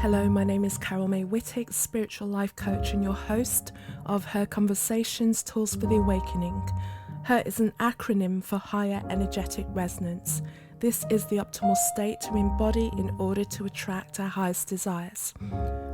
Hello, my name is Carol May Whittick, spiritual life coach and your host of Her Conversations, Tools for the Awakening. Her is an acronym for Higher Energetic Resonance. This is the optimal state to embody in order to attract our highest desires.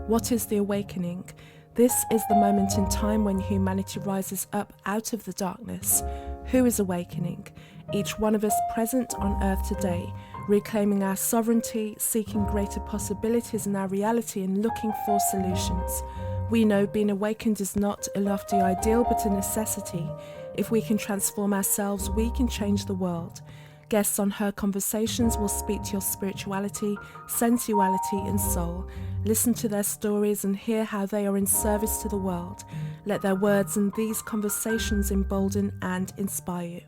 What is the awakening? This is the moment in time when humanity rises up out of the darkness. Who is awakening? Each one of us present on earth today, reclaiming our sovereignty, seeking greater possibilities in our reality and looking for solutions. We know being awakened is not a lofty ideal but a necessity. If we can transform ourselves, we can change the world. Guests on Her Conversations will speak to your spirituality, sensuality and soul. Listen to their stories and hear how they are in service to the world. Let their words and these conversations embolden and inspire you.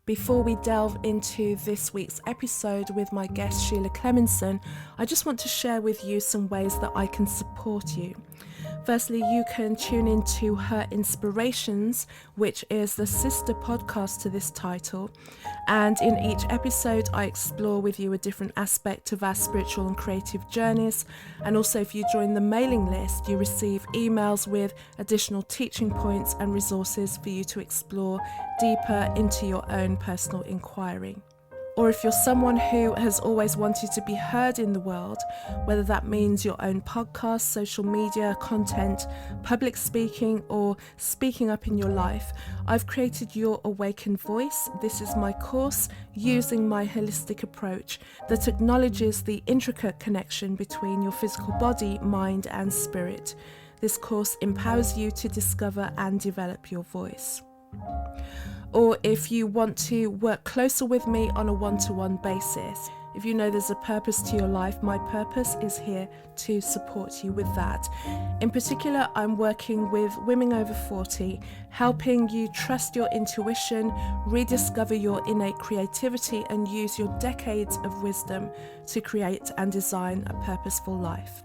Before we delve into this week's episode with my guest Sheila Clemenson, I just want to share with you some ways that I can support you. Firstly, you can tune into Her Inspirations, which is the sister podcast to this title. And in each episode, I explore with you a different aspect of our spiritual and creative journeys. And also, if you join the mailing list, you receive emails with additional teaching points and resources for you to explore deeper into your own personal inquiry. Or if you're someone who has always wanted to be heard in the world, whether that means your own podcast, social media, content, public speaking, or speaking up in your life, I've created Your Awakened Voice. This is my course using my holistic approach that acknowledges the intricate connection between your physical body, mind, and spirit. This course empowers you to discover and develop your voice. Or if you want to work closer with me on a one-to-one basis, if you know there's a purpose to your life, my purpose is here to support you with that. In particular, I'm working with women over 40, helping you trust your intuition, rediscover your innate creativity, and use your decades of wisdom to create and design a purposeful life.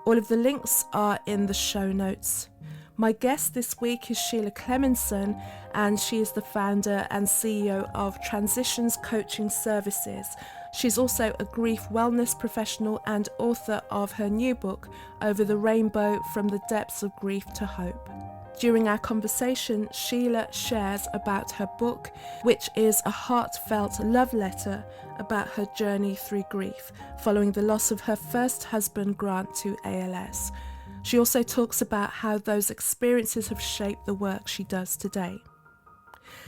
All of the links are in the show notes. My guest this week is Sheila Clemenson, and she is the founder and CEO of Transitions Coaching Services. She's also a grief wellness professional and author of her new book, Over the Rainbow: From the Depths of Grief to Hope. During our conversation, Sheila shares about her book, which is a heartfelt love letter about her journey through grief, following the loss of her first husband, Grant, to ALS. She also talks about how those experiences have shaped the work she does today.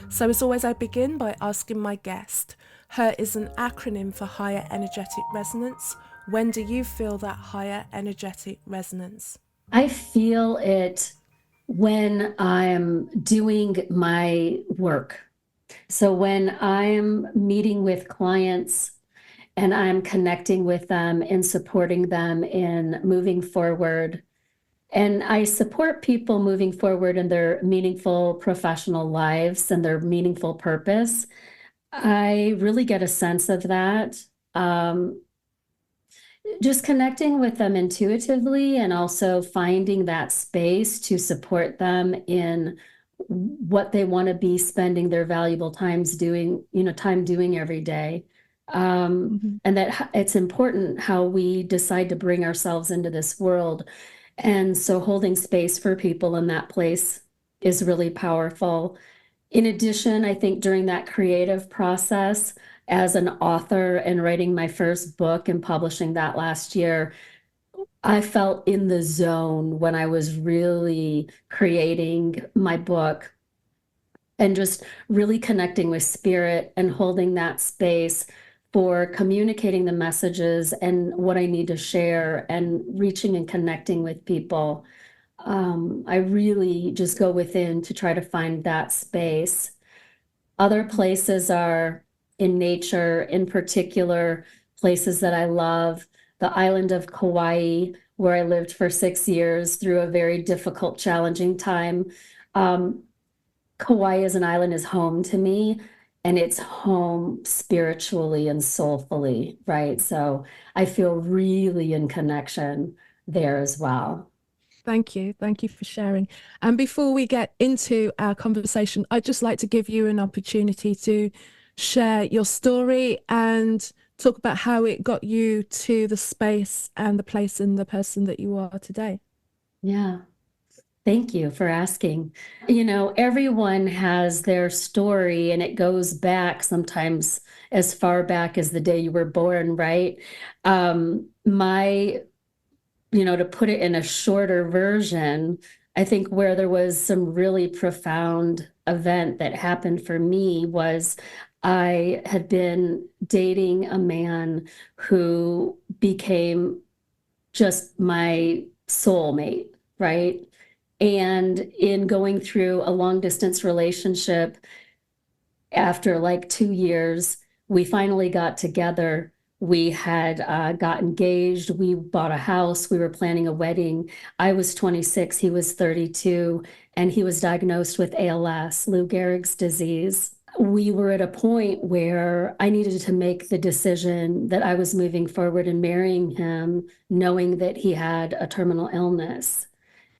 So as always, I begin by asking my guest. Her is an acronym for Higher Energetic Resonance. When do you feel that higher energetic resonance? I feel it when I'm doing my work. So when I'm meeting with clients and I'm connecting with them and supporting them in moving forward. And I support people moving forward in their meaningful professional lives and their meaningful purpose. I really get a sense of that. Just connecting with them intuitively and also finding that space to support them in what they want to be spending their valuable time doing every day. And that it's important how we decide to bring ourselves into this world. And so holding space for people in that place is really powerful. In addition, I think during that creative process as an author and writing my first book and publishing that last year, I felt in the zone when I was really creating my book and just really connecting with spirit and holding that space for communicating the messages and what I need to share and reaching and connecting with people. I really just go within to try to find that space. Other places are in nature, in particular, places that I love. The island of Kauai, where I lived for 6 years through a very difficult, challenging time. Kauai as an island is home to me. And it's home spiritually and soulfully, right? So I feel really in connection there as well. Thank you. Thank you for sharing. And before we get into our conversation, I'd just like to give you an opportunity to share your story and talk about how it got you to the space and the place and the person that you are today. Yeah. Thank you for asking. Everyone has their story, and it goes back sometimes as far back as the day you were born, right? My to put it in a shorter version, I think where there was some really profound event that happened for me was I had been dating a man who became just my soulmate, right? And in going through a long distance relationship, after like 2 years, we finally got together. We had got engaged. We bought a house. We were planning a wedding. I was 26. He was 32. And he was diagnosed with ALS, Lou Gehrig's disease. We were at a point where I needed to make the decision that I was moving forward and marrying him, knowing that he had a terminal illness.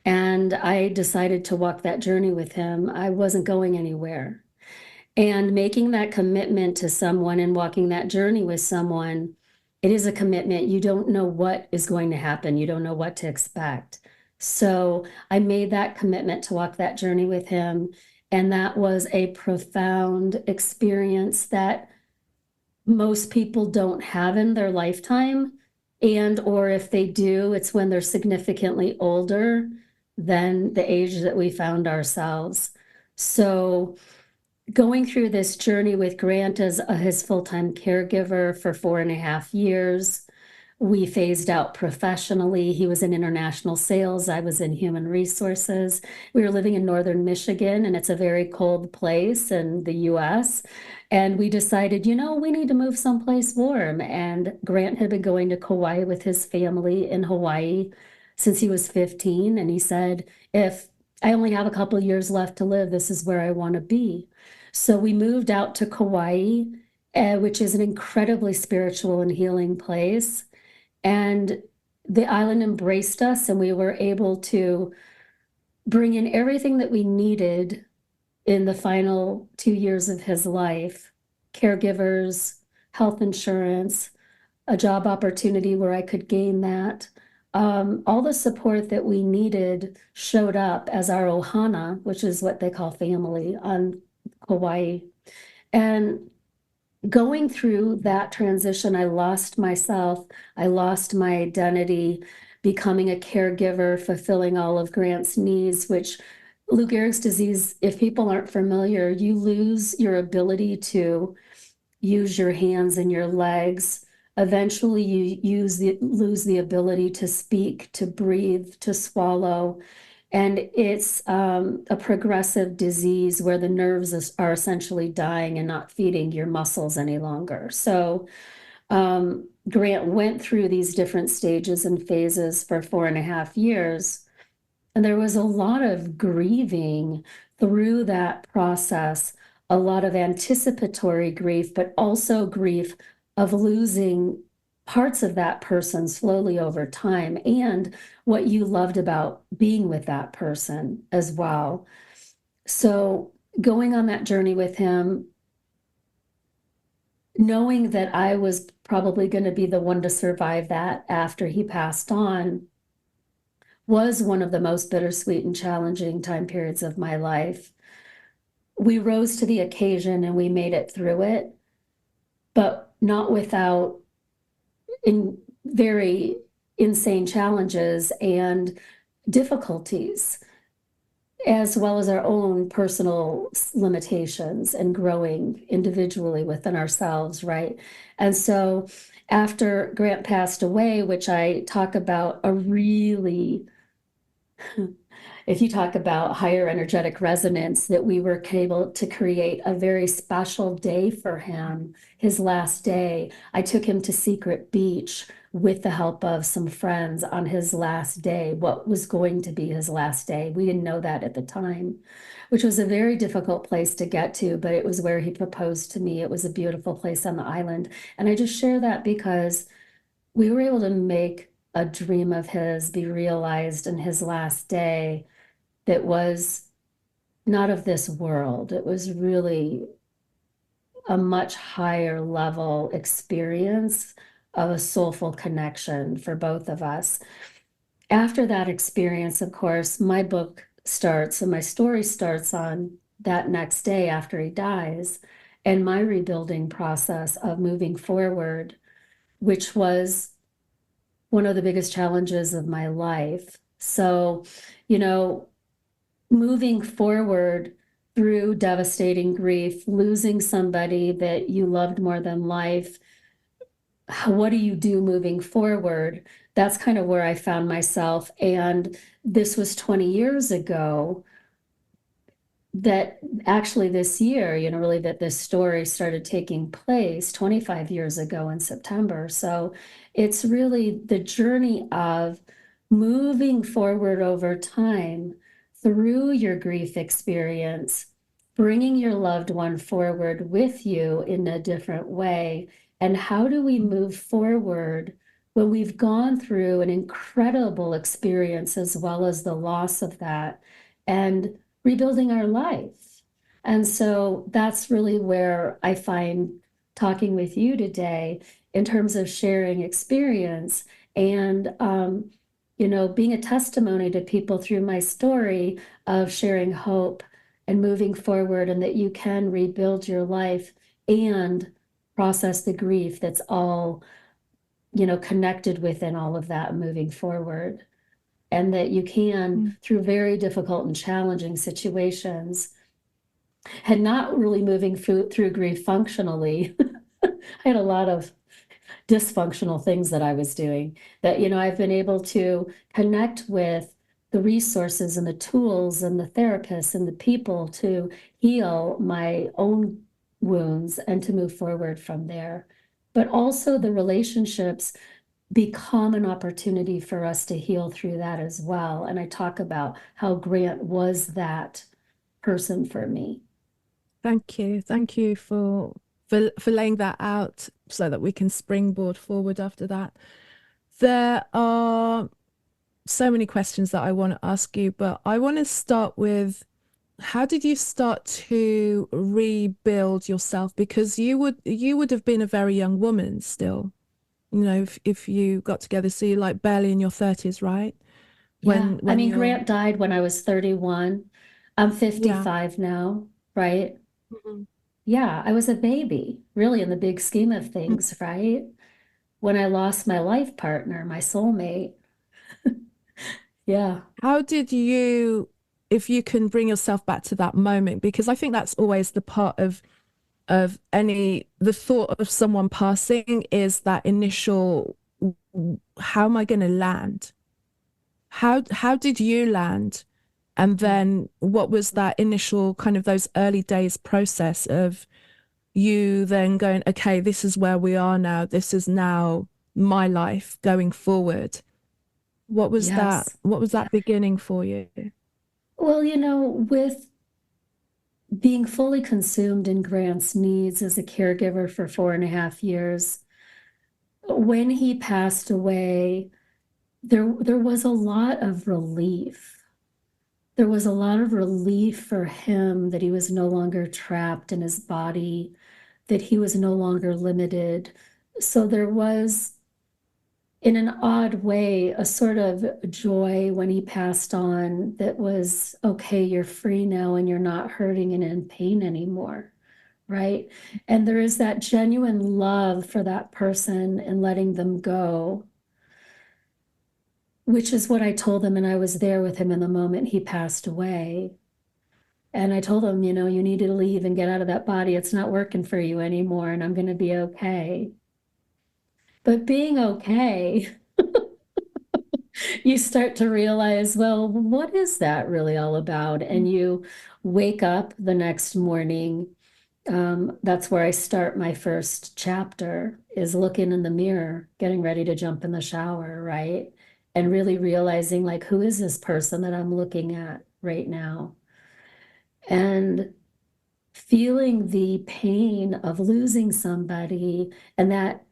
And I decided to walk that journey with him. I wasn't going anywhere. And making that commitment to someone and walking that journey with someone, it is a commitment. You don't know what is going to happen. You don't know what to expect. So I made that commitment to walk that journey with him. And that was a profound experience that most people don't have in their lifetime. And, or if they do, it's when they're significantly older than the age that we found ourselves. So going through this journey with Grant as his full-time caregiver for 4.5 years, we phased out professionally. He was in international sales. I was in human resources. We were living in northern Michigan, and it's a very cold place in the US. And we decided, we need to move someplace warm. And Grant had been going to Kauai with his family in Hawaii since he was 15. And he said, if I only have a couple of years left to live, this is where I want to be. So we moved out to Kauai, which is an incredibly spiritual and healing place. And the island embraced us, and we were able to bring in everything that we needed in the final 2 years of his life: caregivers, health insurance, a job opportunity where I could gain that. All the support that we needed showed up as our ohana, which is what they call family on Kauai. And going through that transition, I lost myself. I lost my identity, becoming a caregiver, fulfilling all of Grant's needs, which Lou Gehrig's disease, if people aren't familiar, you lose your ability to use your hands and your legs. Eventually, you lose the ability to speak, to breathe, to swallow. And it's a progressive disease where the nerves are essentially dying and not feeding your muscles any longer. So Grant went through these different stages and phases for 4.5 years. And there was a lot of grieving through that process, a lot of anticipatory grief, but also grief of losing parts of that person slowly over time, and what you loved about being with that person as well. So going on that journey with him, knowing that I was probably going to be the one to survive that after he passed on, was one of the most bittersweet and challenging time periods of my life. We rose to the occasion and we made it through it, but not without very insane challenges and difficulties, as well as our own personal limitations and growing individually within ourselves, right? And so after Grant passed away, which I talk about if you talk about higher energetic resonance, that we were able to create a very special day for him, his last day. I took him to Secret Beach with the help of some friends on his last day, what was going to be his last day. We didn't know that at the time, which was a very difficult place to get to, but it was where he proposed to me. It was a beautiful place on the island. And I just share that because we were able to make a dream of his be realized in his last day that was not of this world. It was really a much higher level experience of a soulful connection for both of us. After that experience, of course, my book starts and my story starts on that next day after he dies, and my rebuilding process of moving forward, which was one of the biggest challenges of my life. So, you know, moving forward through devastating grief, losing somebody that you loved more than life, what do you do moving forward? That's kind of where I found myself. And this was 20 years ago that actually this year, really that this story started taking place 25 years ago in September. So it's really the journey of moving forward over time through your grief experience, bringing your loved one forward with you in a different way. And how do we move forward when we've gone through an incredible experience as well as the loss of that? And rebuilding our life. And so that's really where I find talking with you today in terms of sharing experience and, being a testimony to people through my story of sharing hope and moving forward, and that you can rebuild your life and process the grief that's all, connected within all of that moving forward, and that you can, through very difficult and challenging situations, and not really moving through grief functionally. I had a lot of dysfunctional things that I was doing that, I've been able to connect with the resources and the tools and the therapists and the people to heal my own wounds and to move forward from there. But also the relationships become an opportunity for us to heal through that as well. And I talk about how Grant was that person for me. Thank you. Thank you for laying that out so that we can springboard forward after that. There are so many questions that I want to ask you, but I want to start with, how did you start to rebuild yourself? Because you would have been a very young woman still, if you got together. So you're like barely in your 30s, right? Yeah. I When mean, you're Grant died when I was 31. I'm yeah. 55 now, right? Mhm. Yeah, I was a baby, really, in the big scheme of things, right? When I lost my life partner, my soulmate. Yeah. How did you, if you can bring yourself back to that moment, because I think that's always the part of the thought of someone passing is that initial, how am I going to land? How did you land? And then what was that initial kind of those early days process of you then going, okay, this is where we are now. This is now my life going forward. What was that? Yes. What was that beginning for you? Well, with being fully consumed in Grant's needs as a caregiver for 4.5 years, when he passed away, there was a lot of relief. There was a lot of relief for him that he was no longer trapped in his body, that he was no longer limited. So there was, in an odd way, a sort of joy when he passed on that was, okay, you're free now and you're not hurting and in pain anymore, right? And there is that genuine love for that person and letting them go, which is what I told him. And I was there with him in the moment he passed away. And I told him, you need to leave and get out of that body. It's not working for you anymore, and I'm going to be okay. But being okay, you start to realize, well, what is that really all about? And you wake up the next morning. That's where I start my first chapter, is looking in the mirror, getting ready to jump in the shower, right? And really realizing, like, who is this person that I'm looking at right now? And feeling the pain of losing somebody and that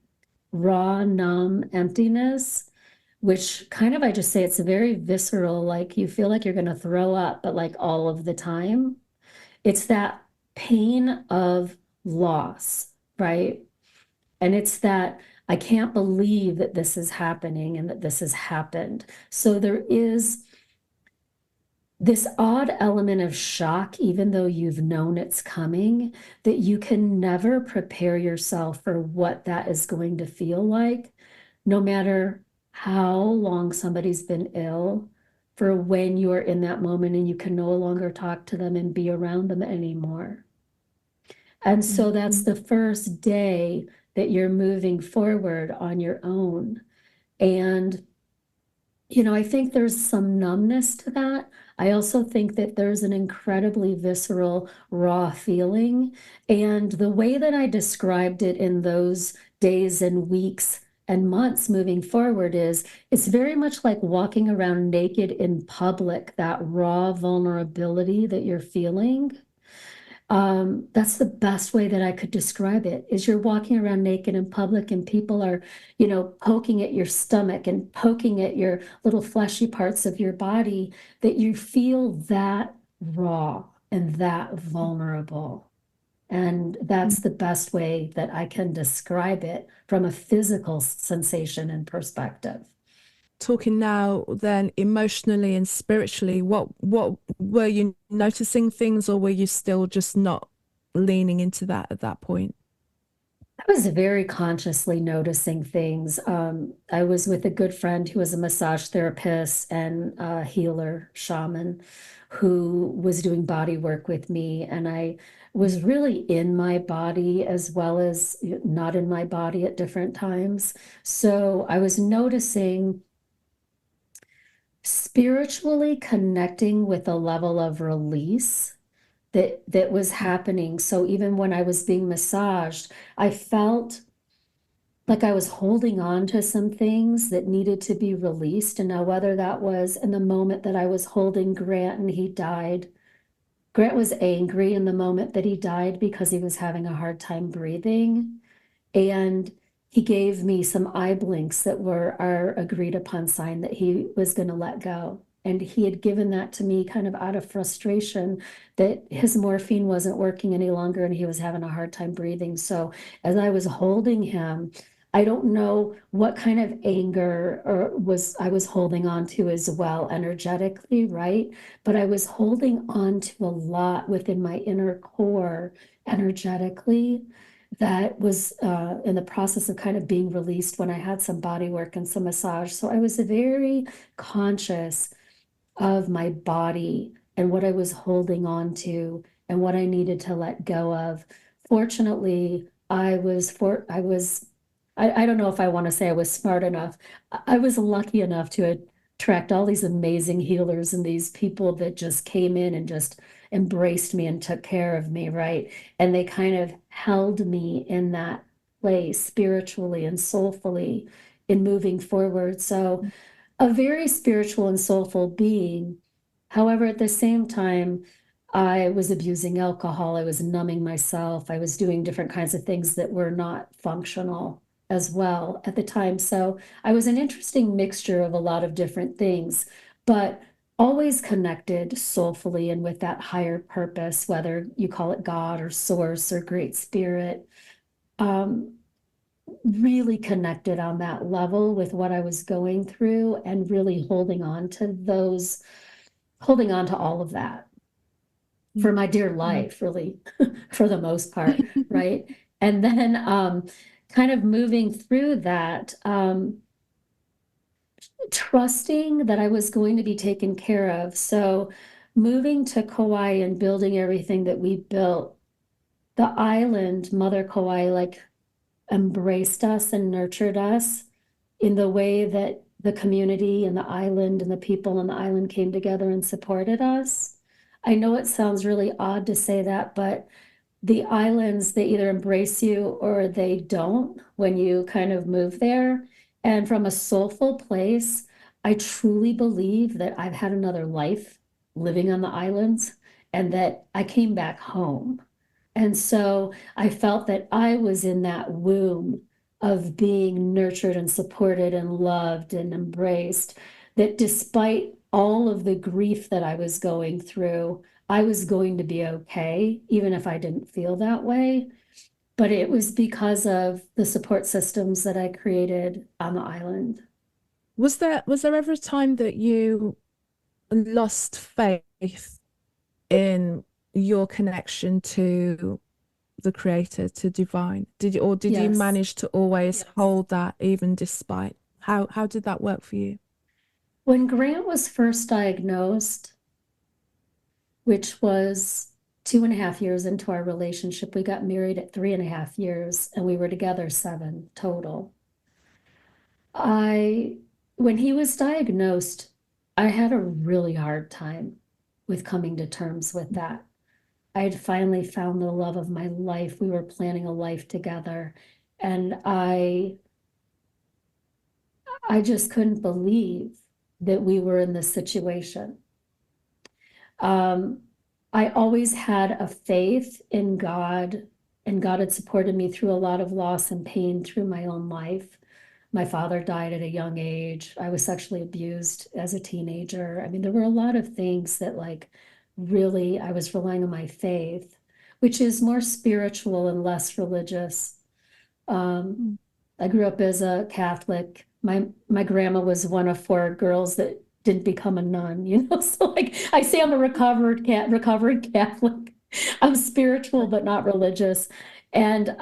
raw, numb emptiness, which kind of, I just say it's a very visceral, like you feel like you're going to throw up, but like all of the time. It's that pain of loss, right? And it's that I can't believe that this is happening and that this has happened. So there is this odd element of shock, even though you've known it's coming, that you can never prepare yourself for what that is going to feel like, no matter how long somebody's been ill, for when you're in that moment and you can no longer talk to them and be around them anymore. And so that's the first day that you're moving forward on your own. And I think there's some numbness to that. I also think that there's an incredibly visceral, raw feeling. And the way that I described it in those days and weeks and months moving forward is it's very much like walking around naked in public, that raw vulnerability that you're feeling. That's the best way that I could describe it, is you're walking around naked in public and people are, poking at your stomach and poking at your little fleshy parts of your body, that you feel that raw and that vulnerable. And that's the best way that I can describe it from a physical sensation and perspective. Talking now then emotionally and spiritually, what were you noticing things, or were you still just not leaning into that at that point? I was very consciously noticing things. I was with a good friend who was a massage therapist and a healer, shaman, who was doing body work with me. And I was really in my body as well as not in my body at different times. So I was noticing spiritually connecting with a level of release that was happening. So even when I was being massaged, I felt like I was holding on to some things that needed to be released. And now whether that was in the moment that I was holding Grant and he died, Grant was angry in the moment that he died because he was having a hard time breathing. And he gave me some eye blinks that were our agreed upon sign that he was going to let go. And he had given that to me kind of out of frustration that his morphine wasn't working any longer and he was having a hard time breathing. So as I was holding him, I don't know what kind of anger or I was holding on to as well energetically, right? But I was holding on to a lot within my inner core energetically that was in the process of kind of being released when I had some body work and some massage. So I was very conscious of my body and what I was holding on to and what I needed to let go of. Fortunately, I don't know if I want to say I was smart enough. I was lucky enough to attract all these amazing healers and these people that just came in and just embraced me and took care of me, right? And they kind of held me in that place spiritually and soulfully in moving forward. So a very spiritual and soulful being. However, at the same time, I was abusing alcohol, I was numbing myself, I was doing different kinds of things that were not functional as well at the time. So I was an interesting mixture of a lot of different things, but always connected soulfully and with that higher purpose, whether you call it God or source or great spirit. Um, really connected on that level with what I was going through and really holding on to all of that for my dear life, really, for the most part, right? And then kind of moving through that, trusting that I was going to be taken care of. So moving to Kauai and building everything that we built, the island, Mother Kauai, like embraced us and nurtured us in the way that the community and the island and the people on the island came together and supported us. I know it sounds really odd to say that, but the islands, they either embrace you or they don't when you kind of move there. And from a soulful place, I truly believe that I've had another life living on the islands and that I came back home. And so I felt that I was in that womb of being nurtured and supported and loved and embraced, that despite all of the grief that I was going through, I was going to be okay, even if I didn't feel that way. but it was because of the support systems that I created on the island. Was there ever a time that you lost faith in your connection to the creator, to divine? Did you Yes. manage to always hold that even despite? How did that work for you? When Grant was first diagnosed, which was 2.5 years into our relationship, we got married at 3.5 years, and we were together 7 total. When he was diagnosed, I had a really hard time with coming to terms with that. I had finally found the love of my life. We were planning a life together, and I just couldn't believe that we were in this situation. Um, I always had a faith in God, and God had supported me through a lot of loss and pain through my own life. My father died at a young age. I was sexually abused as a teenager. I mean, there were a lot of things that, like, really, I was relying on my faith, which is more spiritual and less religious. Um, Mm. I grew up as a Catholic. My grandma was one of 4 girls that didn't become a nun, you know. So, like, I say I'm a recovered Catholic. I'm spiritual but not religious. And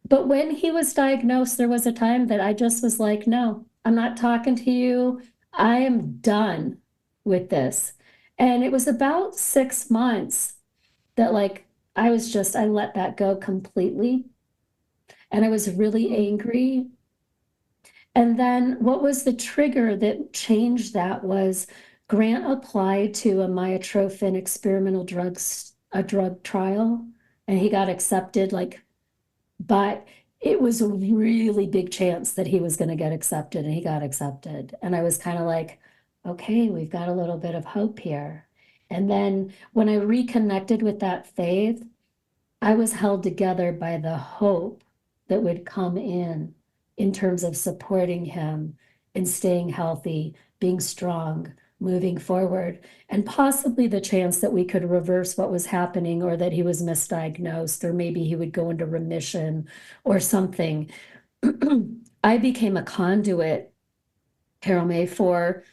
but when he was diagnosed, there was a time that I just was like, no, I'm not talking to you. I am done with this. And it was about 6 months that, like, I let that go completely. And I was really Mm. angry. And then what was the trigger that changed that was Grant applied to a myotrophin experimental a drug trial, and he got accepted, like, but it was a really big chance that he was going to get accepted, and he got accepted. And I was kind of like, okay, we've got a little bit of hope here. And then when I reconnected with that faith, I was held together by the hope that would come in terms of supporting him and staying healthy, being strong, moving forward, and possibly the chance that we could reverse what was happening, or that he was misdiagnosed, or maybe he would go into remission or something. I became a conduit, Carol May, for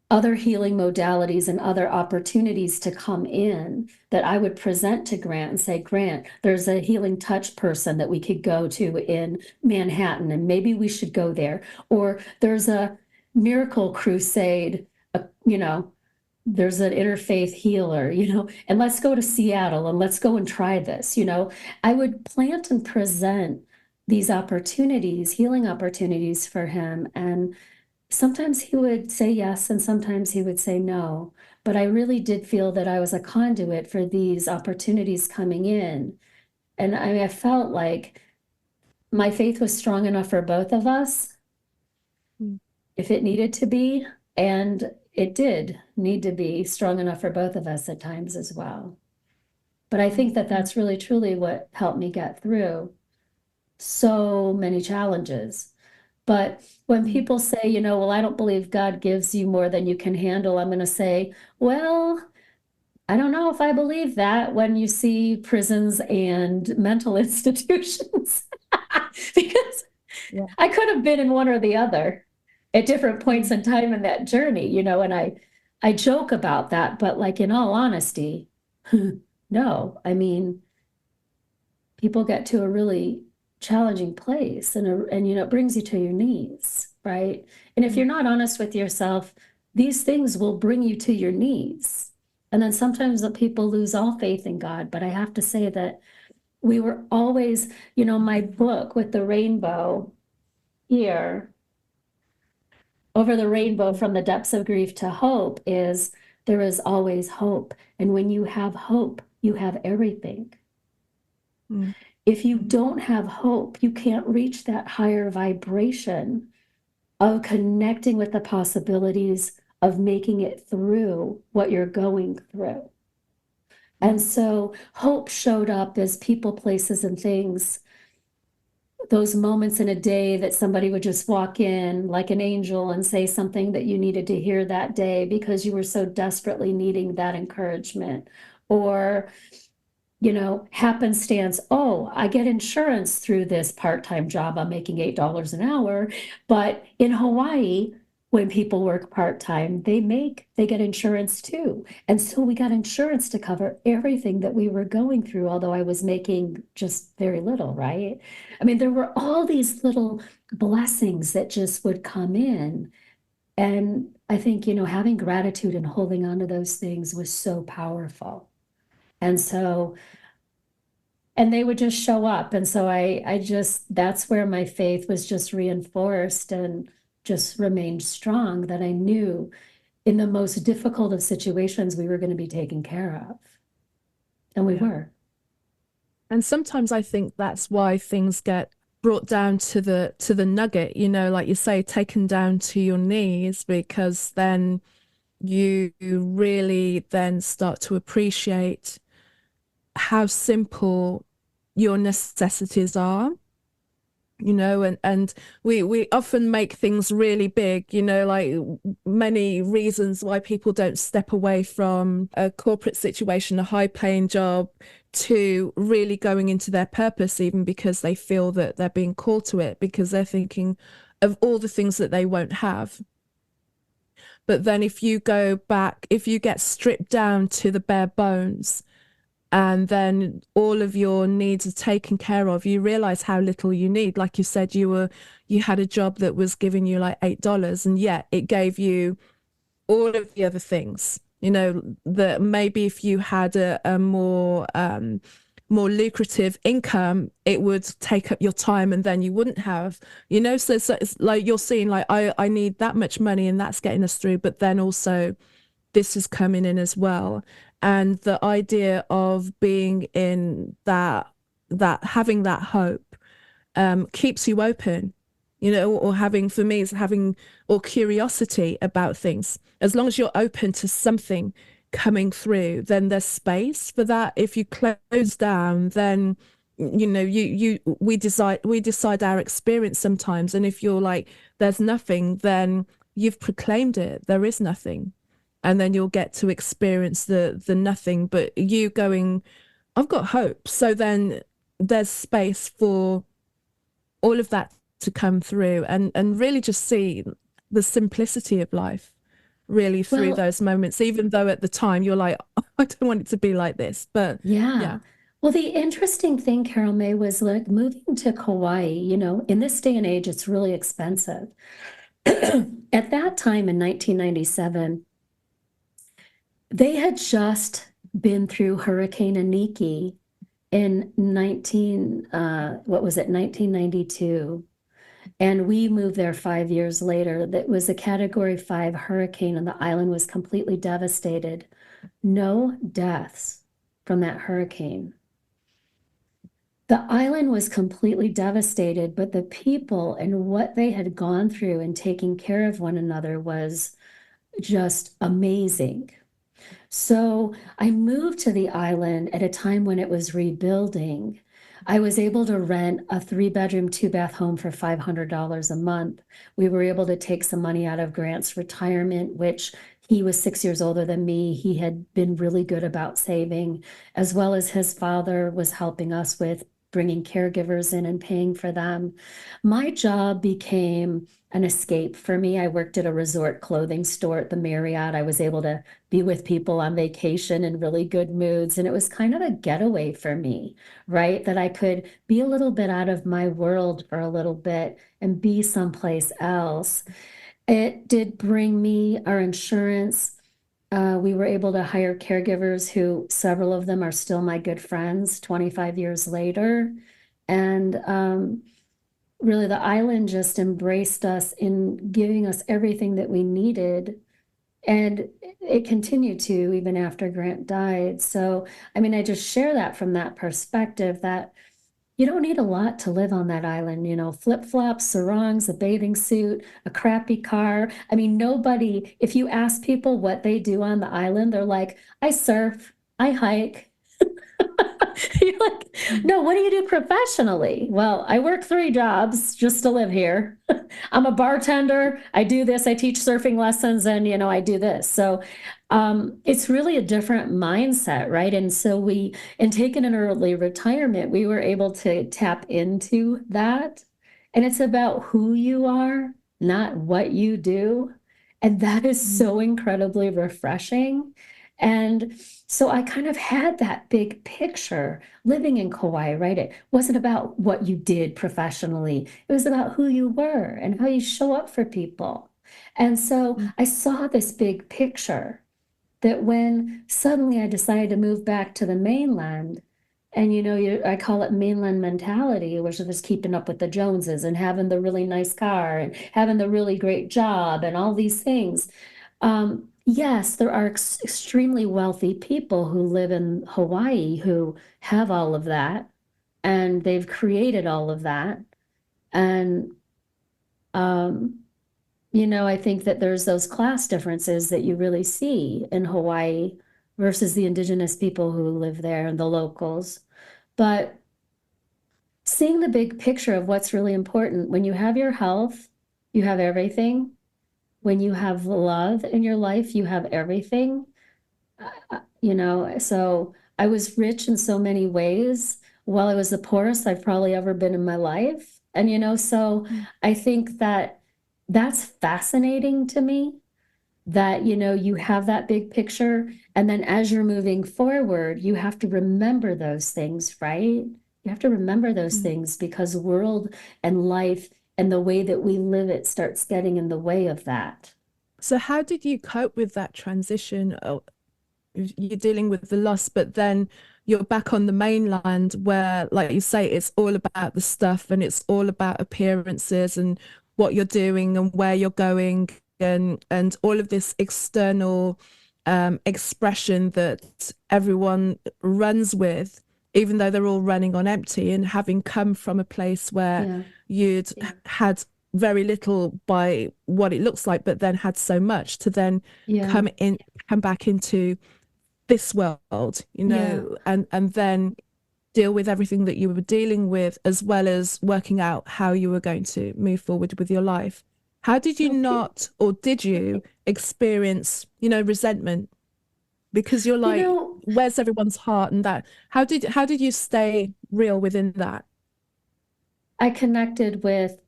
other healing modalities and other opportunities to come in that I would present to Grant and say, Grant, there's a healing touch person that we could go to in Manhattan, and maybe we should go there. Or there's a miracle crusade, you know, there's an interfaith healer, you know, and let's go to Seattle and let's go and try this, you know. I would plant and present these opportunities, healing opportunities for him. And sometimes he would say yes, and sometimes he would say no. But I really did feel that I was a conduit for these opportunities coming in. And I felt like my faith was strong enough for both of us Mm. if it needed to be. And it did need to be strong enough for both of us at times as well. But I think that that's really truly what helped me get through so many challenges. But when Mm. people say, you know, well, I don't believe God gives you more than you can handle, I'm going to say, well, I don't know if I believe that when you see prisons and mental institutions, because Yeah. I could have been in one or the other at different points Mm. in time in that journey, you know, and I joke about that, but, like, in all honesty, no, I mean, people get to a really challenging place, and you know, it brings you to your knees, right? And if Mm. you're not honest with yourself, these things will bring you to your knees. And then sometimes the people lose all faith in God. But I have to say that we were always, you know, my book with the rainbow here, over the rainbow from the depths of grief to hope, is there is always hope. And when you have hope, you have everything. Mm. If you don't have hope, you can't reach that higher vibration of connecting with the possibilities of making it through what you're going through. And Mm. so hope showed up as people, places, and things. Those moments in a day that somebody would just walk in like an angel and say something that you needed to hear that day because you were so desperately needing that encouragement. Or happenstance, oh, I get insurance through this part-time job. I'm making $8 an hour. But in Hawaii, when people work part-time, they get insurance too. And so we got insurance to cover everything that we were going through, although I was making just very little, right? I mean, there were all these little blessings that just would come in. And I think, having gratitude and holding on to those things was so powerful. And so, and they would just show up. And so that's where my faith was just reinforced and just remained strong, that I knew in the most difficult of situations, we were going to be taken care of. And we were. And sometimes I think that's why things get brought down to the nugget, like you say, taken down to your knees, because then you really then start to appreciate how simple your necessities are, and we often make things really big, like many reasons why people don't step away from a corporate situation, a high paying job, to really going into their purpose, even because they feel that they're being called to it, because they're thinking of all the things that they won't have. But then if you go back, if you get stripped down to the bare bones, and then all of your needs are taken care of, you realize how little you need. Like you said, you had a job that was giving you like $8, and yet it gave you all of the other things, that maybe if you had a more lucrative income, it would take up your time, and then you wouldn't have, so it's like you're seeing, like, I need that much money and that's getting us through, but then also this is coming in as well. And the idea of being in that having that hope keeps you open, or having, for me, it's having, or curiosity about things. As long as you're open to something coming through, then there's space for that. If you close down, then we decide our experience sometimes. And if you're like, there's nothing, then you've proclaimed it, there is nothing. And then you'll get to experience the nothing, but you going, I've got hope. So then there's space for all of that to come through, and really just see the simplicity of life really through Well, those moments, even though at the time you're like, oh, I don't want it to be like this. But yeah. yeah. Well, the interesting thing, Carol May, was like moving to Kauai, in this day and age, it's really expensive. At that time in 1997, they had just been through Hurricane Iniki in 1992. And we moved there 5 years later. That was a Category 5 hurricane, and the island was completely devastated. No deaths from that hurricane. The island was completely devastated, but the people and what they had gone through and taking care of one another was just amazing. So I moved to the island at a time when it was rebuilding. I was able to rent a 3-bedroom, 2-bath home for $500 a month. We were able to take some money out of Grant's retirement, which he was 6 years older than me. He had been really good about saving, as well as his father was helping us with bringing caregivers in and paying for them. My job became an escape for me. I worked at a resort clothing store at the Marriott. I was able to be with people on vacation in really good moods. And it was kind of a getaway for me, right? That I could be a little bit out of my world for a little bit and be someplace else. It did bring me our insurance. We were able to hire caregivers who, several of them are still my good friends 25 years later. And really, the island just embraced us in giving us everything that we needed. And it continued to even after Grant died. So, I mean, I just share that from that perspective, that you don't need a lot to live on that island, flip-flops, sarongs, a bathing suit, a crappy car. I mean, nobody, if you ask people what they do on the island, they're like, I surf, I hike. You're like, no, what do you do professionally? Well, I work 3 jobs just to live here. I'm a bartender. I do this. I teach surfing lessons, and I do this. So it's really a different mindset, right? And so in taking an early retirement, we were able to tap into that. And it's about who you are, not what you do. And that is so incredibly refreshing. And so I kind of had that big picture living in Kauai, right? It wasn't about what you did professionally. It was about who you were and how you show up for people. And so I saw this big picture that when suddenly I decided to move back to the mainland, and I call it mainland mentality, which is just keeping up with the Joneses and having the really nice car and having the really great job and all these things. Yes, there are extremely wealthy people who live in Hawaii who have all of that, and they've created all of that. And um, I think that there's those class differences that you really see in Hawaii versus the indigenous people who live there and the locals. But seeing the big picture of what's really important, when you have your health, you have everything. When you have love in your life, you have everything. So I was rich in so many ways. While I was the poorest I've probably ever been in my life. And, so I think that that's fascinating to me, that, you have that big picture. And then as you're moving forward, you have to remember those things, right? You have to remember those things because world and life and the way that we live it starts getting in the way of that. So how did you cope with that transition? You're dealing with the loss, but then you're back on the mainland where, like you say, it's all about the stuff and it's all about appearances and what you're doing and where you're going and all of this external expression that everyone runs with, even though they're all running on empty. And having come from a place where you'd had very little by what it looks like, but then had so much to then come back into this world, and then deal with everything that you were dealing with, as well as working out how you were going to move forward with your life. How did you not, or did you experience, resentment? Because you're like, where's everyone's heart and that? How did you stay real within that? I connected with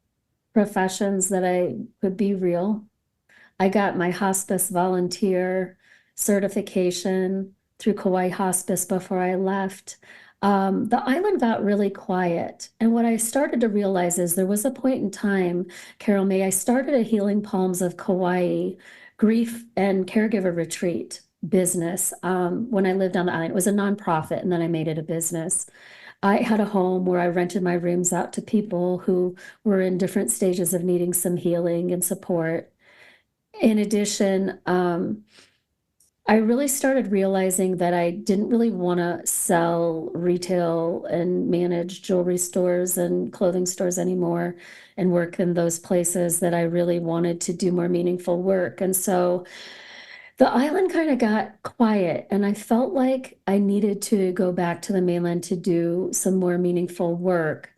professions that I could be real. I got my hospice volunteer certification through Kauai Hospice before I left. The island got really quiet. And what I started to realize is there was a point in time, Carol May, I started a Healing Palms of Kauai grief and caregiver retreat business when I lived on the island. It was a nonprofit, and then I made it a business. I had a home where I rented my rooms out to people who were in different stages of needing some healing and support. In addition, I really started realizing that I didn't really want to sell retail and manage jewelry stores and clothing stores anymore and work in those places, that I really wanted to do more meaningful work. And so the island kind of got quiet, and I felt like I needed to go back to the mainland to do some more meaningful work.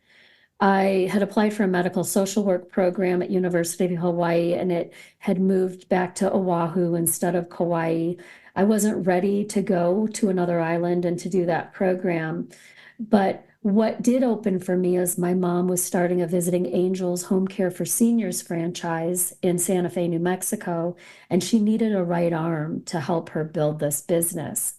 I had applied for a medical social work program at University of Hawaii, and it had moved back to Oahu instead of Kauai. I wasn't ready to go to another island and to do that program. But what did open for me is my mom was starting a Visiting Angels Home Care for Seniors franchise in Santa Fe, New Mexico, and she needed a right arm to help her build this business.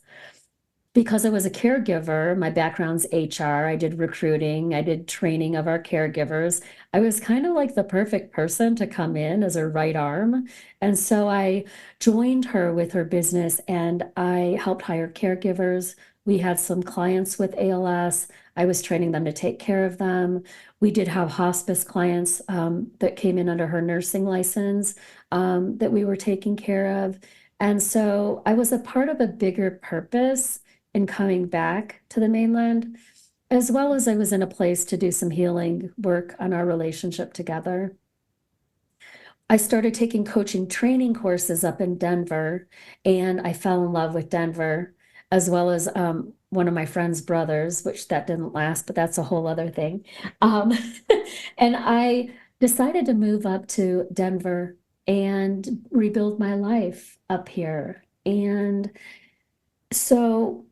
Because I was a caregiver, my background's HR, I did recruiting, I did training of our caregivers. I was kind of like the perfect person to come in as her right arm. And so I joined her with her business, and I helped hire caregivers. We had some clients with ALS. I was training them to take care of them. We did have hospice clients that came in under her nursing license that we were taking care of. And so I was a part of a bigger purpose in coming back to the mainland, as well as I was in a place to do some healing work on our relationship together. I started taking coaching training courses up in Denver, and I fell in love with Denver, as well as one of my friend's brothers, which that didn't last, but that's a whole other thing. Um, and I decided to move up to Denver and rebuild my life up here. And so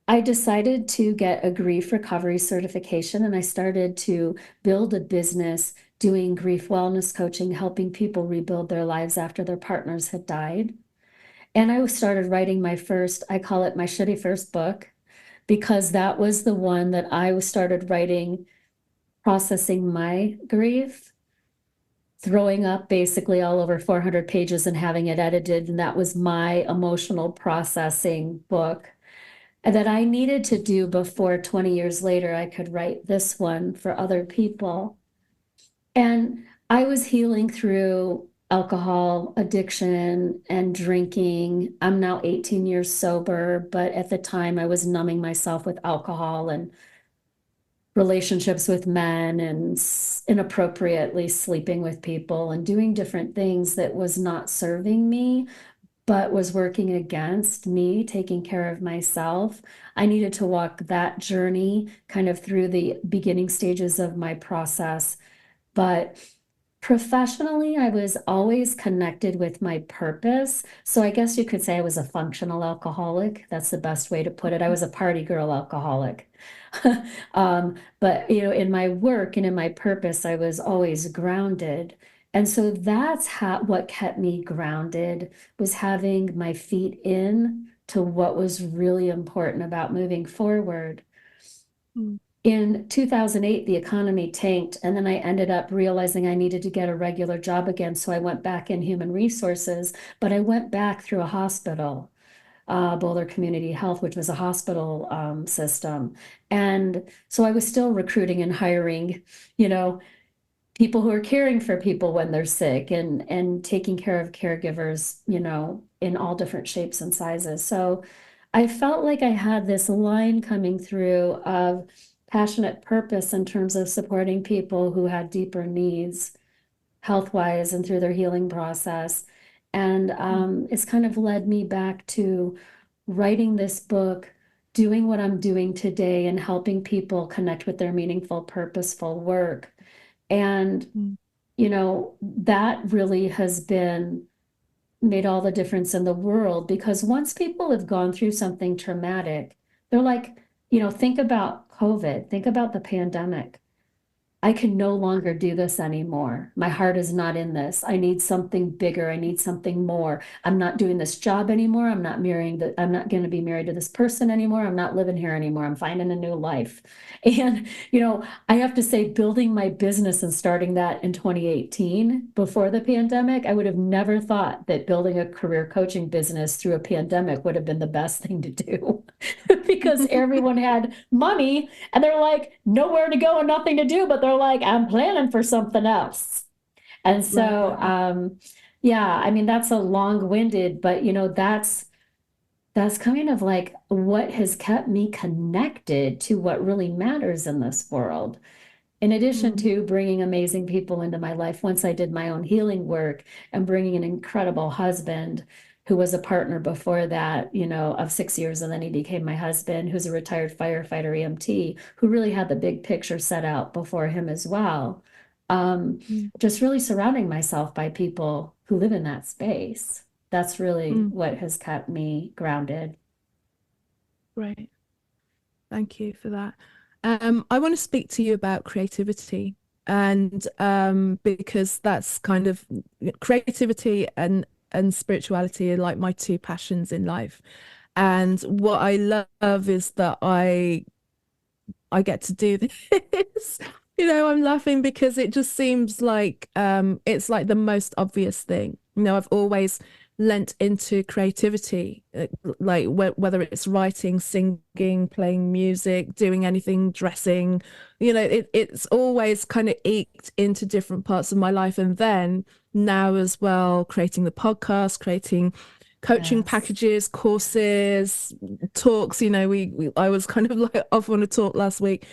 I decided to get a grief recovery certification, and I started to build a business doing grief wellness coaching, helping people rebuild their lives after their partners had died. And I started writing my first, I call it my shitty first book, because that was the one that I started writing, processing my grief, throwing up basically all over 400 pages and having it edited. And that was my emotional processing book that I needed to do before 20 years later I could write this one for other people. And I was healing through alcohol addiction and drinking. I'm now 18 years sober, but at the time I was numbing myself with alcohol and relationships with men and inappropriately sleeping with people and doing different things that was not serving me, but was working against me taking care of myself. I needed to walk that journey kind of through the beginning stages of my process. But professionally, I was always connected with my purpose. So I guess you could say I was a functional alcoholic. That's the best way to put it. I was a party girl alcoholic. But in my work and in my purpose, I was always grounded. And so that's what kept me grounded, was having my feet in to what was really important about moving forward. Mm. In 2008, the economy tanked, and then I ended up realizing I needed to get a regular job again. So I went back in human resources, but I went back through a hospital, Boulder Community Health, which was a hospital system. And so I was still recruiting and hiring, people who are caring for people when they're sick, and taking care of caregivers, in all different shapes and sizes. So I felt like I had this line coming through of passionate purpose in terms of supporting people who had deeper needs health-wise and through their healing process. And it's kind of led me back to writing this book, doing what I'm doing today, and helping people connect with their meaningful, purposeful work. And, Mm. that really has been made all the difference in the world, because once people have gone through something traumatic, they're like, think about COVID, think about the pandemic. I can no longer do this anymore. My heart is not in this. I need something bigger. I need something more. I'm not doing this job anymore. I'm not going to be married to this person anymore. I'm not living here anymore. I'm finding a new life. And, I have to say, building my business and starting that in 2018 before the pandemic, I would have never thought that building a career coaching business through a pandemic would have been the best thing to do because everyone had money and they're like nowhere to go and nothing to do, but they're like, I'm planning for something else. And so, Right. yeah, I mean, that's a long-winded, but that's kind of like what has kept me connected to what really matters in this world. In addition Mm. to bringing amazing people into my life, once I did my own healing work and bringing an incredible husband who was a partner before that, of 6 years, and then he became my husband, who's a retired firefighter EMT, who really had the big picture set out before him as well. Um, Mm. just really surrounding myself by people who live in that space. That's really Mm. what has kept me grounded. Great. Thank you for that. I want to speak to you about creativity, and because that's kind of creativity and spirituality are like my two passions in life. And what I love is that I get to do this. I'm laughing because it just seems like it's like the most obvious thing. I've always lent into creativity, like whether it's writing, singing, playing music, doing anything, dressing, it's always kind of eked into different parts of my life. And then now as well, creating the podcast, creating coaching Yes. packages, courses, talks. I was kind of like off on a talk last week,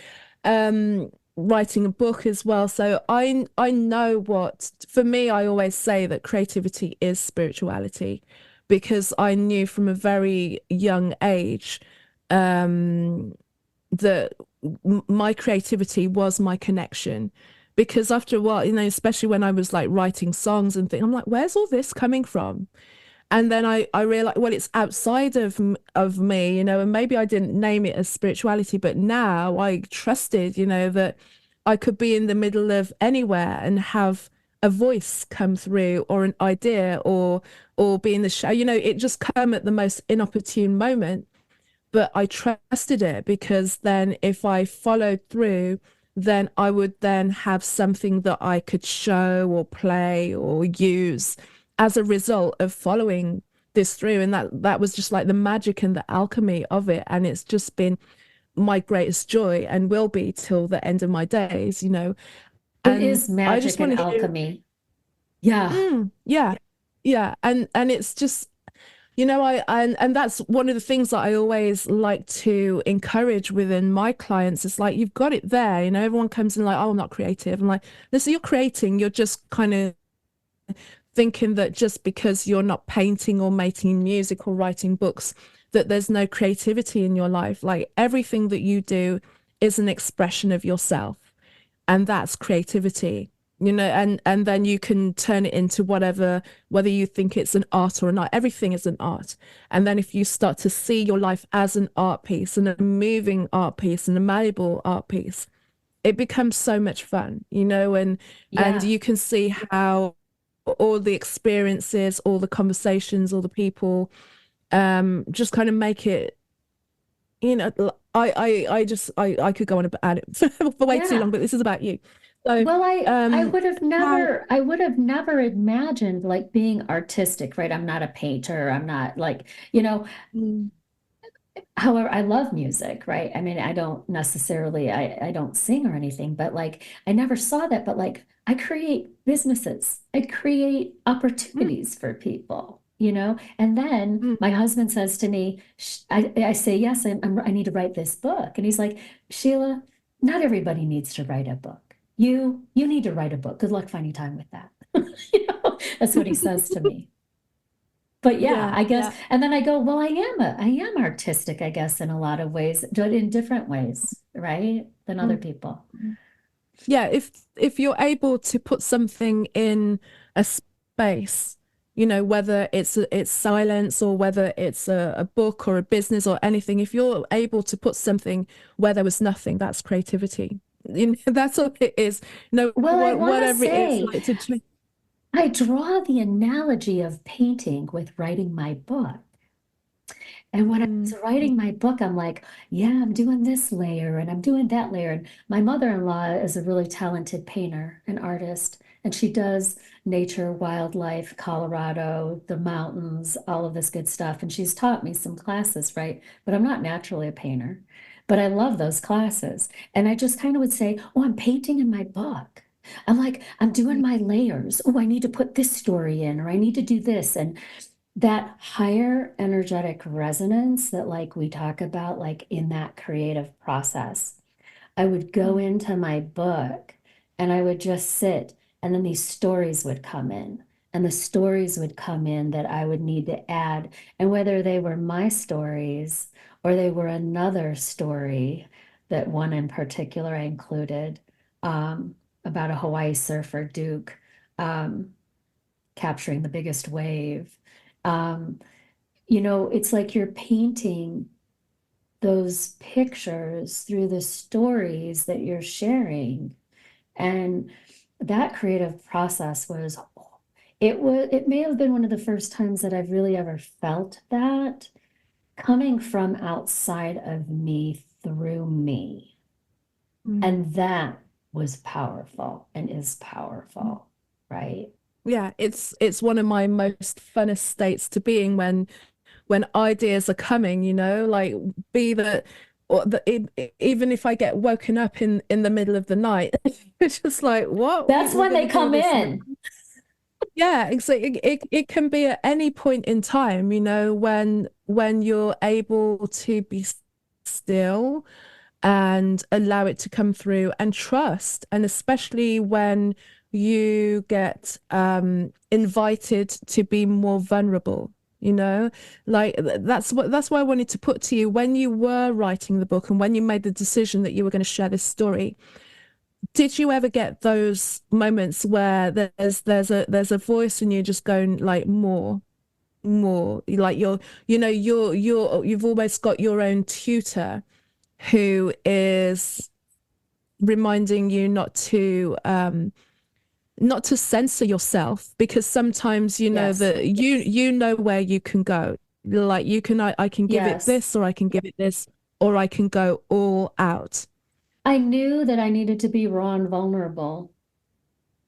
writing a book as well. So I know what, for me, I always say that creativity is spirituality, because I knew from a very young age that my creativity was my connection. Because after a while, especially when I was like writing songs and things, I'm like, where's all this coming from? And then I realized, well, it's outside of me, and maybe I didn't name it as spirituality, but now I trusted, that I could be in the middle of anywhere and have a voice come through, or an idea, or be in the show. It just come at the most inopportune moment, but I trusted it, because then if I followed through, then I would then have something that I could show or play or use as a result of following this through. And that was just like the magic and the alchemy of it. And it's just been my greatest joy, and will be till the end of my days. It And is I magic just and want to hear, alchemy. Yeah. yeah, yeah. And it's just, and that's one of the things that I always like to encourage within my clients. It's like, you've got it there. Everyone comes in like, oh, I'm not creative. I'm like, listen, you're creating. You're just kind of thinking that just because you're not painting or making music or writing books, that there's no creativity in your life. Like, everything that you do is an expression of yourself, and that's creativity. And then you can turn it into whatever, whether you think it's an art or not. Everything is an art. And then if you start to see your life as an art piece, and a moving art piece, and a malleable art piece, it becomes so much fun. And Yeah. you can see how all the experiences, all the conversations, all the people, just kind of make it, I could go on about it for way too long, Yeah. but this is about you. So, Well, um, how, I would have never imagined like being artistic, right? I'm not a painter. I'm not like, mm, however, I love music, right? I mean, I don't necessarily, I don't sing or anything, but like, I never saw that, but like, I create businesses, I create mm, opportunities for people. And then mm, my husband says to me, I say, yes, I need to write this book. And he's like, Sheila, not everybody needs to write a book. You need to write a book. Good luck finding time with that. That's what he says to me. But yeah, yeah, I guess, yeah. and then I go, well, I am artistic, I guess, in a lot of ways, but in different ways, right? Than other Mm. people. Yeah, if you're able to put something in a space, whether it's silence, or whether it's a book or a business or anything, if you're able to put something where there was nothing, that's creativity. That's all it is. Well, I want to Whatever it is, say, like to. I draw the analogy of painting with writing my book. And when I Mm, was writing my book, I'm like, yeah, I'm doing this layer and I'm doing that layer. And my mother-in-law is a really talented painter and artist, and she does nature, wildlife, Colorado, the mountains, all of this good stuff. And she's taught me some classes, right? But I'm not naturally a painter, but I love those classes. And I just kind of would say, oh, I'm painting in my book. I'm like, I'm doing mm, my layers. Oh, I need to put this story in, or I need to do this. And that higher energetic resonance that like we talk about like in that creative process, I would go mm, into my book and I would just sit, and then these stories would come in, and the stories would come in that I would need to add, and whether they were my stories or they were another story, that one in particular I included, about a Hawaii surfer, Duke, um, capturing the biggest wave. Um, it's like you're painting those pictures through the stories that you're sharing. And that creative process it may have been one of the first times that I've really ever felt that coming from outside of me through me. mm, And that was powerful and is mm. powerful, right? Yeah, it's one of my most funnest states to be in, when ideas are coming, like, be that, or even if I get woken up in the middle of the night, it's just like, what, That's we're when going they to do come this now. in. Yeah, it can be at any point in time, when you're able to be still and allow it to come through, and trust, and especially when you get invited to be more vulnerable. you know, like that's why I wanted to put to you, when you were writing the book and when you made the decision that you were going to share this story, did you ever get those moments where there's a voice in you just going like more, like you've almost got your own tutor who is reminding you not to censor yourself, because sometimes you know Yes. that you know where you can go. Like you can, I can give it Yes. this, or I can give it this, or I can go all out. I knew that I needed to be raw and vulnerable.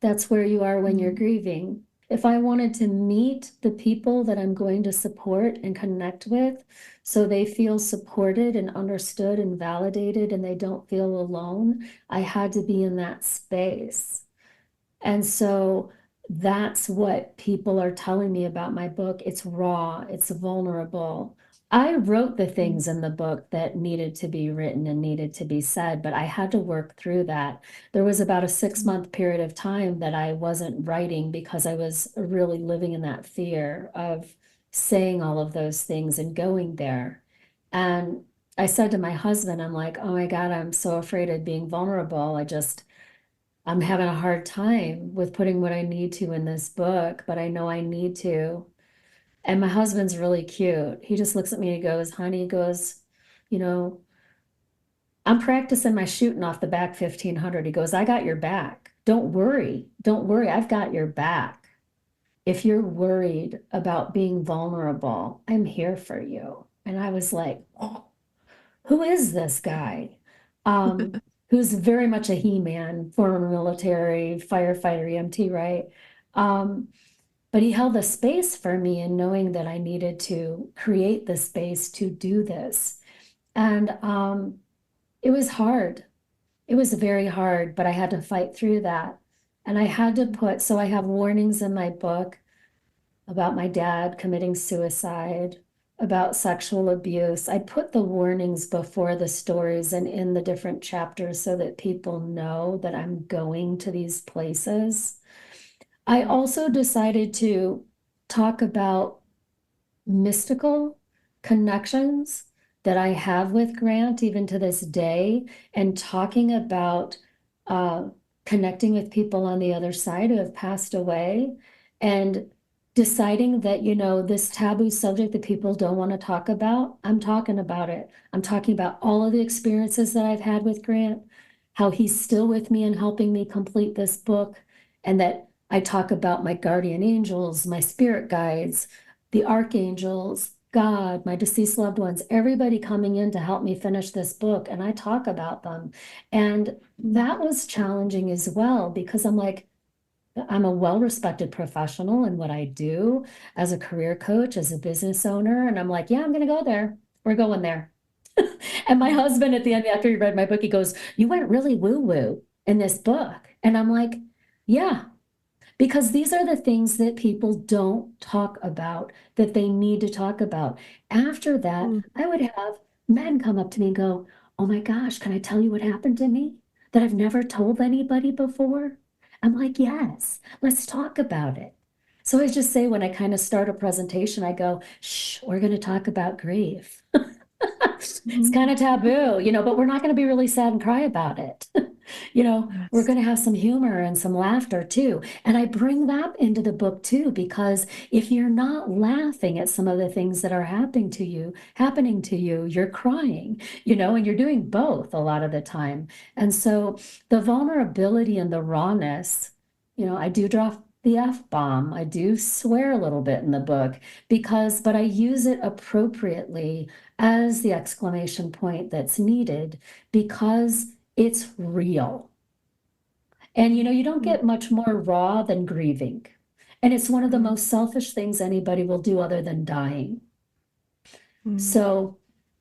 That's where you are when you're Mm, grieving. If I wanted to meet the people that I'm going to support and connect with, so they feel supported and understood and validated and they don't feel alone, I had to be in that space. And so that's what people are telling me about my book. It's raw, it's vulnerable. I wrote the mm, things in the book that needed to be written and needed to be said, but I had to work through that. There was about a 6 month period of time that I wasn't writing because I was really living in that fear of saying all of those things and going there. And I said to my husband, I'm like, oh my God, I'm so afraid of being vulnerable. I'm having a hard time with putting what I need to in this book, but I know I need to. And my husband's really cute. He just looks at me and he goes, honey, he goes, you know, I'm practicing my shooting off the back 1500. He goes, I got your back. Don't worry. Don't worry. I've got your back. If you're worried about being vulnerable, I'm here for you. And I was like, oh, who is this guy? Who's very much a he-man, former military, firefighter, EMT, right? Um, but he held a space for me in knowing that I needed to create the space to do this. And it was hard. It was very hard, but I had to fight through that. And I had to so I have warnings in my book about my dad committing suicide, about sexual abuse. I put the warnings before the stories and in the different chapters so that people know that I'm going to these places. I mm, also decided to talk about mystical connections that I have with Grant even to this day, and talking about uh, connecting with people on the other side who have passed away, and deciding that, this taboo subject that people don't want to talk about, I'm talking about it. I'm talking about all of the experiences that I've had with Grant, how he's still with me and helping me complete this book, and that I talk about my guardian angels, my spirit guides, the archangels, God, my deceased loved ones, everybody coming in to help me finish this book. And I talk about them. And mm, that was challenging as well, because I'm like, I'm a well-respected professional in what I do as a career coach, as a business owner. And I'm like, yeah, I'm going to go there. We're going there. And my mm, husband at the end, after he read my book, he goes, you went really woo-woo in this book. And I'm like, yeah, because these are the things that people don't talk about, that they need to talk about. After that, mm, I would have men come up to me and go, oh my gosh, can I tell you what happened to me that I've never told anybody before? I'm like, yes, let's talk about it. So I just say, when I kind of start a presentation, I go, shh, we're going to talk about grief. It's kind mm. of taboo, but we're not going to be really sad and cry about it. We're Yes. going to have some humor and some laughter too. And I bring that into the book too, because if you're not laughing at some of the things that are happening to you, you're crying, and you're doing both a lot of the time. And so the vulnerability and the rawness, I do drop the F-bomb. I do swear a little bit in the book but I use it appropriately as the exclamation point that's needed, because it's real. And you don't Mm, get much more raw than grieving. And it's one of the mm, most selfish things anybody will do other than dying. mm, So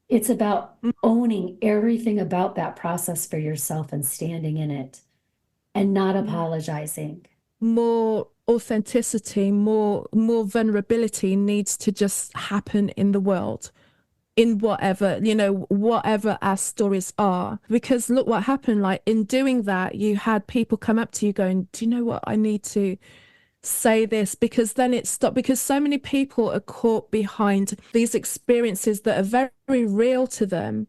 it's about mm. owning everything about that process for yourself and standing in it and not Yeah. apologizing. More authenticity, more vulnerability needs to just happen in the world, in whatever our stories are. Because look what happened, like in doing that, you had people come up to you going, do you know what, say this, because then it's stopped, because so many people are caught behind these experiences that are very, very real to them,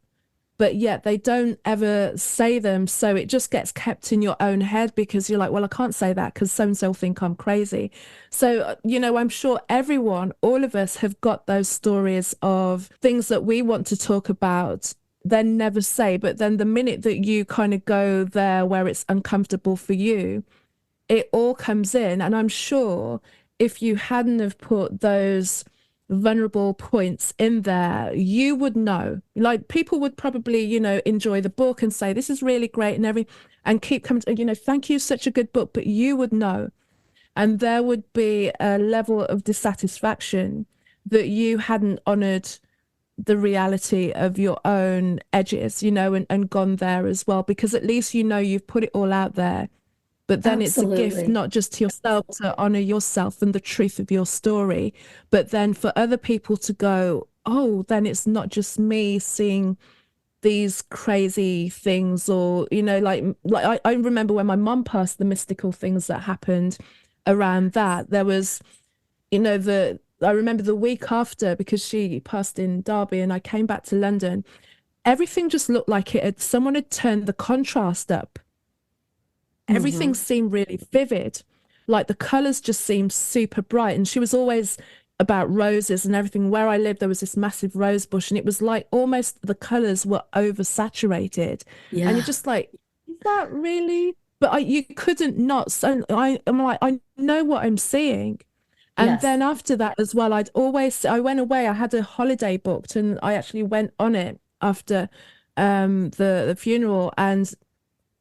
but yet they don't ever say them. So it just gets kept in your own head because you're like, well, I can't say that because so and so think I'm crazy. So, I'm sure everyone, all of us have got those stories of things that we want to talk about, then never say. But then the minute that you kind of go there where it's uncomfortable for you, it all comes in. And I'm sure if you hadn't have put those vulnerable points in there, you would know. Like, people would probably, enjoy the book and say, this is really great and and keep coming to, thank you, such a good book, but you would know. And there would be a level of dissatisfaction that you hadn't honored the reality of your own edges, and gone there as well, because at least you've put it all out there. But then it's a gift, Absolutely. not just to yourself, to honor yourself and the truth of your story, but then for other people to go, oh, then it's not just me seeing these crazy things, or, I remember when my mum passed, the mystical things that happened around that. There was, I remember the week after, because she passed in Derby and I came back to London, everything just looked like someone had turned the contrast up. Everything Hmm. seemed really vivid. Like, the colors just seemed super bright. And she was always about roses and everything. Where I lived, there was this massive rose bush, and it was like almost the colors were oversaturated. And you're Yeah. just like, is that really? But you couldn't not. So I'm like, I know what I'm seeing. And Yes. then after that as well, I went away. I had a holiday booked, and I actually went on it after the funeral. And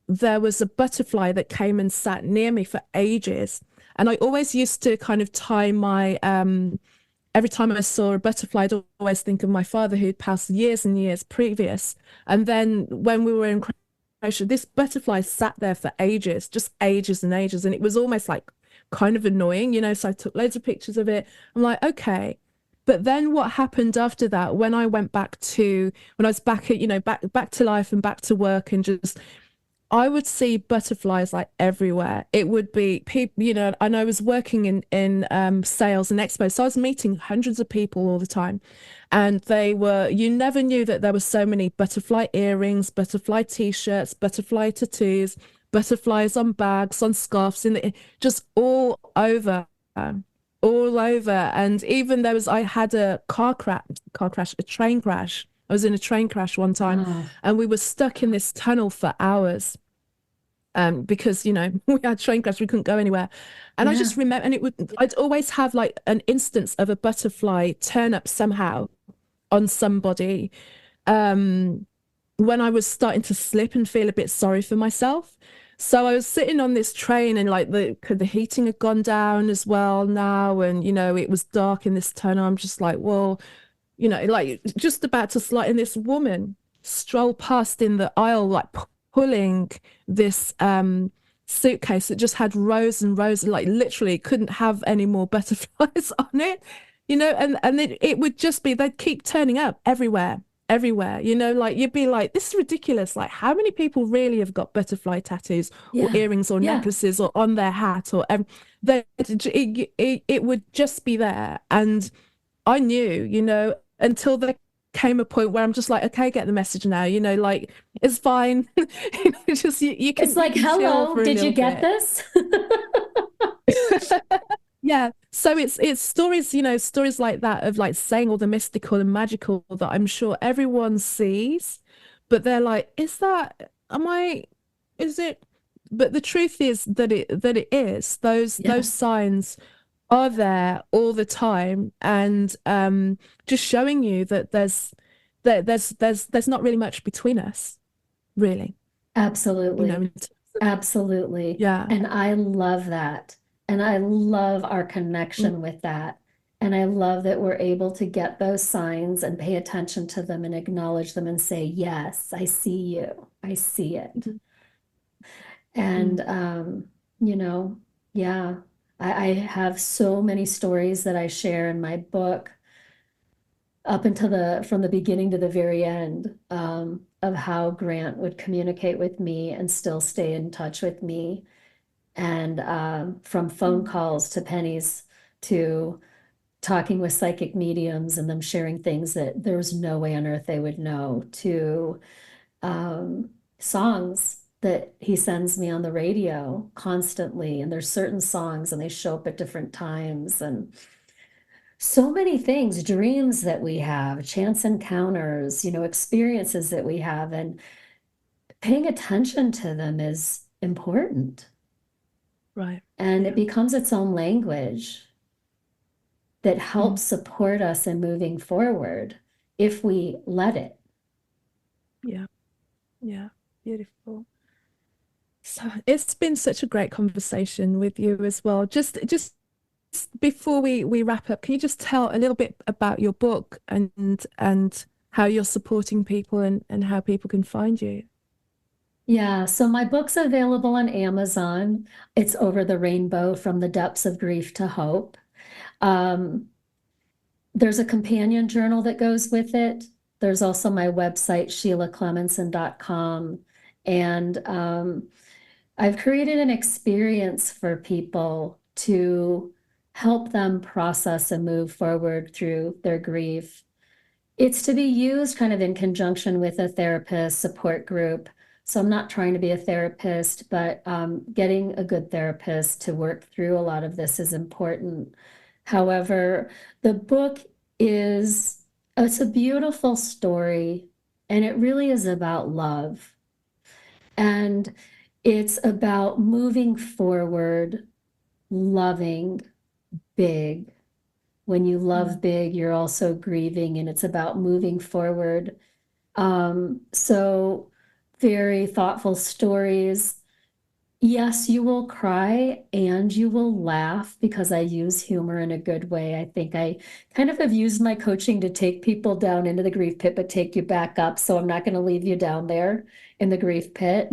there was a butterfly that came and sat near me for ages. And I always used to kind of tie my, every time I saw a butterfly, I'd always think of my father, who'd passed years and years previous. And then when we were in Croatia, this butterfly sat there for ages, just ages and ages. And it was almost like kind of annoying, So I took loads of pictures of it. I'm like, okay. But then what happened after that, when I was back at, back to life and back to work, and just, I would see butterflies like everywhere. It would be people, and I was working in sales and expos, so I was meeting hundreds of people all the time, and you never knew that there were so many butterfly earrings, butterfly t-shirts, butterfly tattoos, butterflies on bags, on scarves, just all over. And even I had a a train crash. I was in a train crash one time, Oh, and we were stuck in this tunnel for hours, because we had train crash, we couldn't go anywhere. And I yeah. just remember, and I'd always have like an instance of a butterfly turn up somehow on somebody, um, when I was starting to slip and feel a bit sorry for myself. So I was sitting on this train, and like the heating had gone down as well now, and it was dark in this tunnel. I'm just like, well, like just about to slide, and this woman strolled past in the aisle, like pulling this suitcase that just had rows and rows, like literally couldn't have any more butterflies on it, and it would just be, they'd keep turning up everywhere, like you'd be like, this is ridiculous. Like, how many people really have got butterfly tattoos or Yeah. earrings or Yeah. necklaces or on their hat, or it would just be there. And I knew, until there came a point where I'm just like, okay, get the message now, like, it's fine. Just you It's can like, chill hello, for a did you little get bit. this? Yeah. So it's stories, stories like that, of like saying all the mystical and magical that I'm sure everyone sees, but they're like, is it? But the truth is that it is. Those Yeah, signs are there all the time, and just showing you that there's not really much between us, really, absolutely. in terms of, Absolutely. yeah. And I love that. And I love our Mm, connection with that. And I love that we're able to get those signs and pay attention to them and acknowledge them and say, yes, I see you. I see it. mhm, And, mm, you know, yeah, I have so many stories that I share in my book up until from the beginning to the very end, of how Grant would communicate with me and still stay in touch with me. And from phone calls to pennies to talking with psychic mediums and them sharing things that there's no way on earth they would know, to songs that he sends me on the radio constantly. And there's certain songs and they show up at different times, and so many things, dreams that we have, chance encounters, experiences that we have, and paying attention to them is important. Right. And Yeah. it becomes its own language that helps support us in moving forward if we let it. Yeah. Yeah. Beautiful. So it's been such a great conversation with you as well. Just before we wrap up, can you just tell a little bit about your book and how you're supporting people and how people can find you? Yeah, so my book's available on Amazon. It's Over the Rainbow: From the Depths of Grief to Hope. Um, there's a companion journal that goes with it. There's also my website, SheilaClemenson.com. And I've created an experience for people to help them process and move forward through their grief. It's to be used kind of in conjunction with a therapist support group. So I'm not trying to be a therapist, but getting a good therapist to work through a lot of this is important. However, the book it's a beautiful story, and it really is about love. And it's about moving forward, loving big. When you love big, you're also grieving, and it's about moving forward. So very thoughtful stories. Yes, you will cry and you will laugh because I use humor in a good way. I think I kind of have used my coaching to take people down into the grief pit, but take you back up. So I'm not going to leave you down there in the grief pit.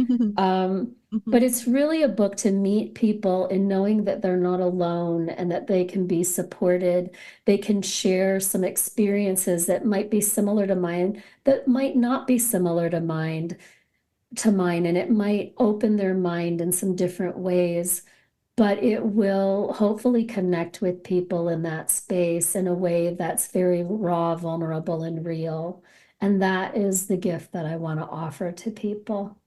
But it's really a book to meet people in knowing that they're not alone and that they can be supported. They can share some experiences that might be similar to mine, that might not be similar to mine, and it might open their mind in some different ways, but it will hopefully connect with people in that space in a way that's very raw, vulnerable, and real. And that is the gift that I want to offer to people.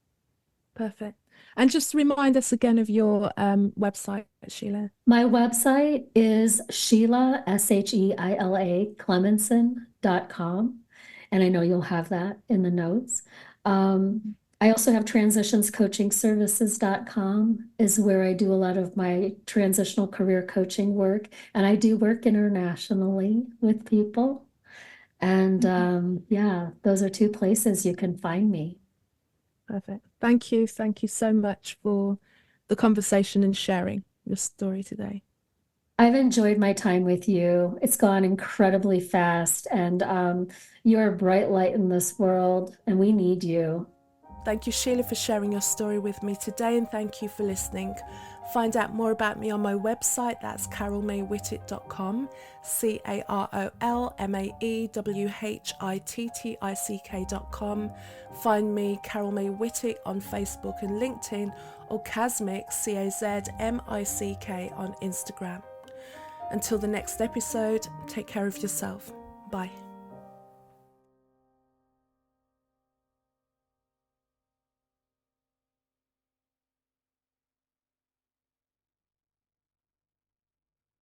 Perfect. And just remind us again of your website, Sheila. My website is Sheila, Sheila, Clemenson.com. And I know you'll have that in the notes. I also have transitionscoachingservices.com is where I do a lot of my transitional career coaching work. And I do work internationally with people. And yeah, those are two places you can find me. Perfect. Thank you. Thank you so much for the conversation and sharing your story today. I've enjoyed my time with you. It's gone incredibly fast, and you're a bright light in this world, and we need you. Thank you, Sheila, for sharing your story with me today, and thank you for listening. Find out more about me on my website, that's carolmaywhittick.com, CarolmaeWhittick.com. Find me, Carol May Whittick, on Facebook and LinkedIn, or Casmic, CAZMICK, on Instagram. Until the next episode, take care of yourself. Bye.